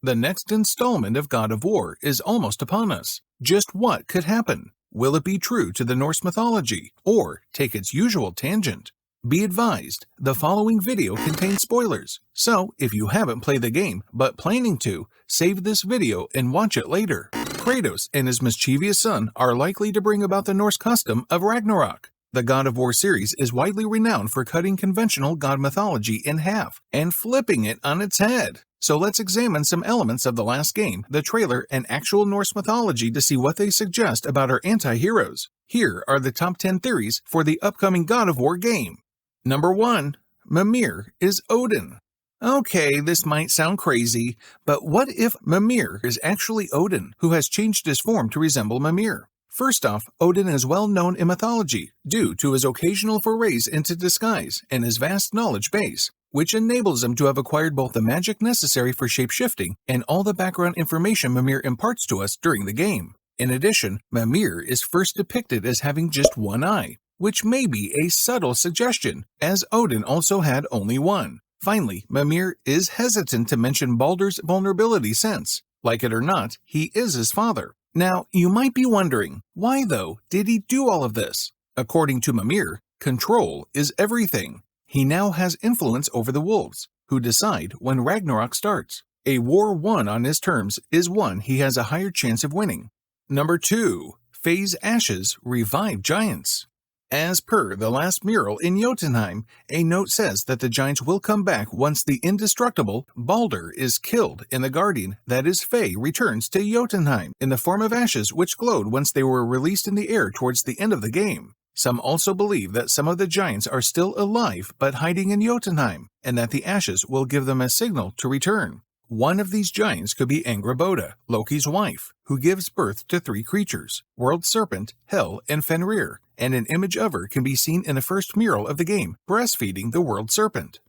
The next installment of God of War is almost upon us. Just what could happen? Will it be true to the Norse mythology, or take its usual tangent? Be advised, the following video contains spoilers, so if you haven't played the game but planning to, save this video and watch it later. Kratos and his mischievous son are likely to bring about the Norse custom of Ragnarok. The God of War series is widely renowned for cutting conventional god mythology in half and flipping it on its head. So let's examine some elements of the last game, the trailer, and actual Norse mythology to see what they suggest about our anti-heroes. Here are the top 10 theories for the upcoming God of War game. Number 1. Mimir is Odin. Okay, this might sound crazy, but what if Mimir is actually Odin, who has changed his form to resemble Mimir? First off, Odin is well known in mythology due to his occasional forays into disguise and his vast knowledge base, which enables him to have acquired both the magic necessary for shape-shifting and all the background information Mimir imparts to us during the game. In addition, Mimir is first depicted as having just one eye, which may be a subtle suggestion, as Odin also had only one. Finally, Mimir is hesitant to mention Baldur's vulnerability since, like it or not, he is his father. Now, you might be wondering, why though did he do all of this? According to Mimir, control is everything. He now has influence over the wolves, who decide when Ragnarok starts. A war won on his terms is one he has a higher chance of winning. Number 2. FAYE'S ashes revive giants. As per the last mural in Jotunheim, a note says that the giants will come back once the indestructible Baldur is killed and the guardian, that is Faye, returns to Jotunheim in the form of ashes which glowed once they were released in the air towards the end of the game. Some also believe that some of the giants are still alive but hiding in Jotunheim, and that the ashes will give them a signal to return. One of these giants could be Angrboda, Loki's wife, who gives birth to 3 creatures, World Serpent, Hel, and Fenrir, and an image of her can be seen in the first mural of the game, breastfeeding the World Serpent.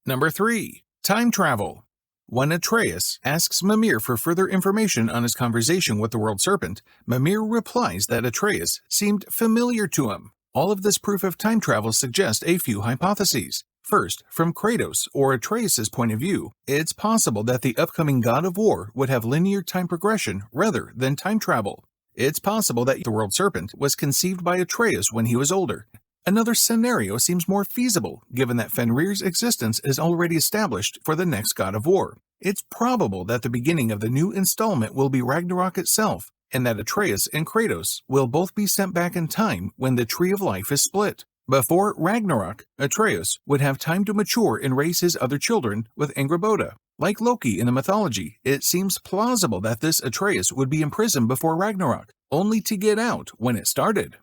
Number 3. Time travel. When ATREUS asks Mimir for further information on his conversation with the World Serpent, Mimir replies that ATREUS seemed familiar to him. All of this proof of time travel suggests a few hypotheses. First, from Kratos or ATREUS' point of view, it's possible that the upcoming God of War would have linear time progression rather than time travel. It's possible that the World Serpent was conceived by ATREUS when he was older. Another scenario seems more feasible, given that Fenrir's existence is already established for the next God of War. It's probable that the beginning of the new installment will be Ragnarok itself, and that ATREUS and Kratos will both be sent back in time when the Tree of Life is split. Before Ragnarok, ATREUS would have time to mature and raise his other children with Angrboda. Like Loki in the mythology, it seems plausible that this ATREUS would be imprisoned before Ragnarok, only to get out when it started.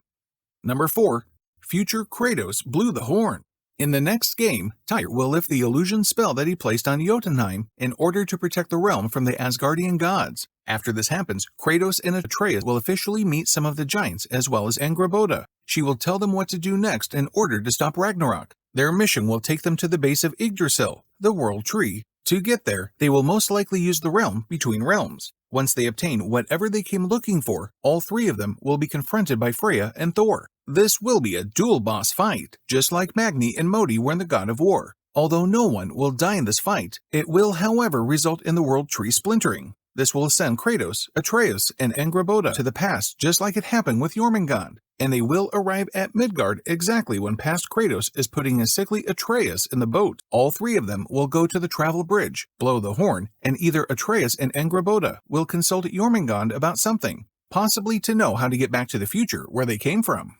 Number 4. Future Kratos blew the horn. In the next game, Tyr will lift the illusion spell that he placed on Jotunheim in order to protect the realm from the Asgardian gods. After this happens, Kratos and ATREUS will officially meet some of the giants as well as Angrboda. She will tell them what to do next in order to stop Ragnarok. Their mission will take them to the base of Yggdrasil, the World Tree. To get there, they will most likely use the realm between realms. Once they obtain whatever they came looking for, all 3 of them will be confronted by Freya and Thor. This will be a dual boss fight, just like Magni and Modi were in the God of War. Although no one will die in this fight, it will however result in the World Tree splintering. This will send Kratos, ATREUS, and Angrboda to the past just like it happened with Jormungand, and they will arrive at Midgard exactly when past Kratos is putting his sickly ATREUS in the boat. All 3 of them will go to the travel bridge, blow the horn, and either ATREUS and Angrboda will consult Jormungand about something, possibly to know how to get back to the future where they came from.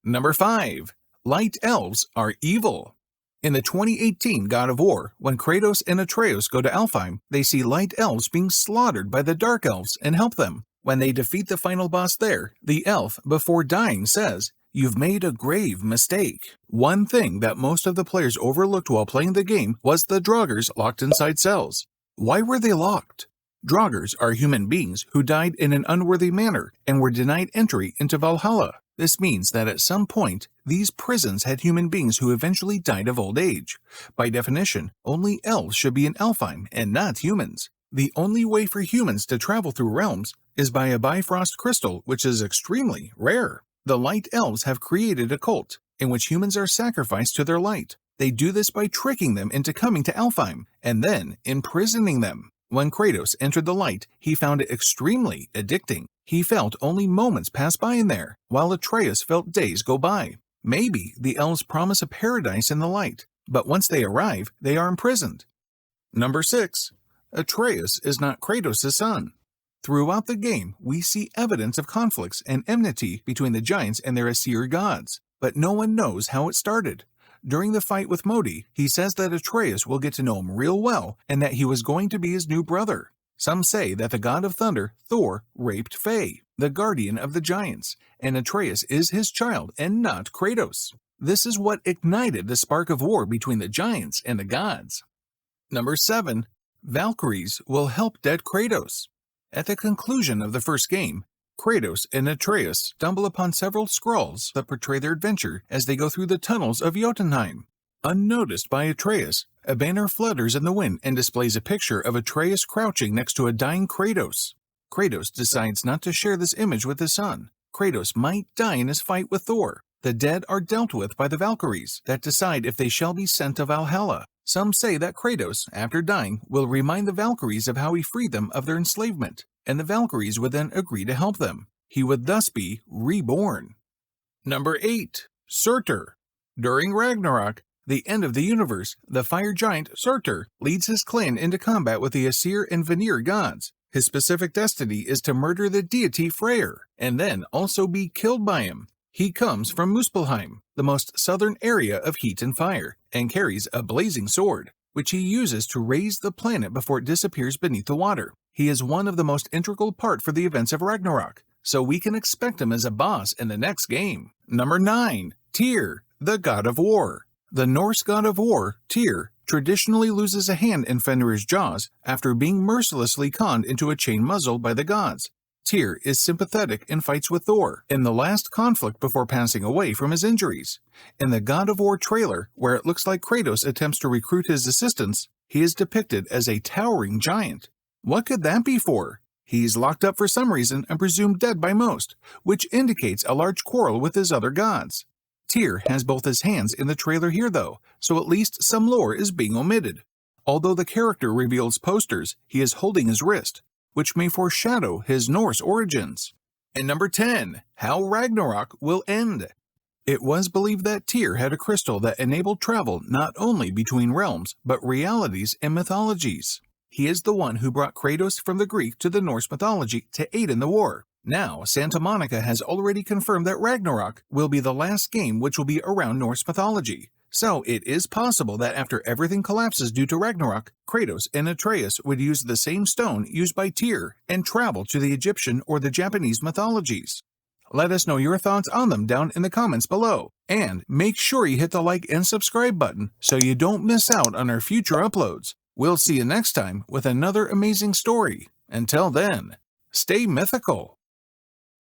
Number 5. Light elves are evil. In the 2018 God of War, when Kratos and ATREUS go to Alfheim, they see light elves being slaughtered by the dark elves and help them. When they defeat the final boss there, the elf, before dying, says, "You've made a grave mistake." One thing that most of the players overlooked while playing the game was the Draugrs locked inside cells. Why were they locked? Draugrs are human beings who died in an unworthy manner and were denied entry into Valhalla. This means that at some point, these prisons had human beings who eventually died of old age. By definition, only elves should be in Alfheim and not humans. The only way for humans to travel through realms is by a Bifrost crystal, which is extremely rare. The Light Elves have created a cult in which humans are sacrificed to their light. They do this by tricking them into coming to Alfheim and then imprisoning them. When Kratos entered the light, he found it extremely addicting. He felt only moments pass by in there, while Atreus felt days go by. Maybe the elves promise a paradise in the light, but once they arrive, they are imprisoned. Number 6. Atreus is not Kratos' son. Throughout the game, we see evidence of conflicts and enmity between the giants and their Aesir gods, but no one knows how it started. During the fight with Modi, he says that Atreus will get to know him real well and that he was going to be his new brother. Some say that the god of thunder, Thor, raped Faye, the guardian of the giants, and Atreus is his child and not Kratos. This is what ignited the spark of war between the giants and the gods. Number 7. Valkyries will help dead Kratos. At the conclusion of the first game, Kratos and Atreus stumble upon several scrolls that portray their adventure as they go through the tunnels of Jotunheim. Unnoticed by Atreus, a banner flutters in the wind and displays a picture of Atreus crouching next to a dying Kratos. Kratos decides not to share this image with his son. Kratos might die in his fight with Thor. The dead are dealt with by the Valkyries that decide if they shall be sent to Valhalla. Some say that Kratos, after dying, will remind the Valkyries of how he freed them of their enslavement, and the Valkyries would then agree to help them. He would thus be reborn. Number 8. Surtur. During Ragnarok, the end of the universe, the fire giant Surtur leads his clan into combat with the Aesir and Vanir gods. His specific destiny is to murder the deity Freyr, and then also be killed by him. He comes from Muspelheim, the most southern area of heat and fire, and carries a blazing sword, which he uses to raise the planet before it disappears beneath the water. He is one of the most integral part for the events of Ragnarok, so we can expect him as a boss in the next game. Number 9. Tyr, the god of war. The Norse god of war, Tyr, traditionally loses a hand in Fenrir's jaws after being mercilessly conned into a chain muzzle by the gods. Tyr is sympathetic and fights with Thor in the last conflict before passing away from his injuries. In the God of War trailer, where it looks like Kratos attempts to recruit his assistants, he is depicted as a towering giant. What could that be for? He's locked up for some reason and presumed dead by most, which indicates a large quarrel with his other gods. Tyr has both his hands in the trailer here though, so at least some lore is being omitted. Although the character reveals posters, he is holding his wrist, which may foreshadow his Norse origins. And number 10. How Ragnarok will end. It was believed that Tyr had a crystal that enabled travel not only between realms, but realities and mythologies. He is the one who brought Kratos from the Greek to the Norse mythology to aid in the war. Now, Santa Monica has already confirmed that Ragnarok will be the last game which will be around Norse mythology. So it is possible that after everything collapses due to Ragnarok, Kratos and Atreus would use the same stone used by Tyr and travel to the Egyptian or the Japanese mythologies. Let us know your thoughts on them down in the comments below. And make sure you hit the like and subscribe button so you don't miss out on our future uploads. We'll see you next time with another amazing story. Until then, stay mythical.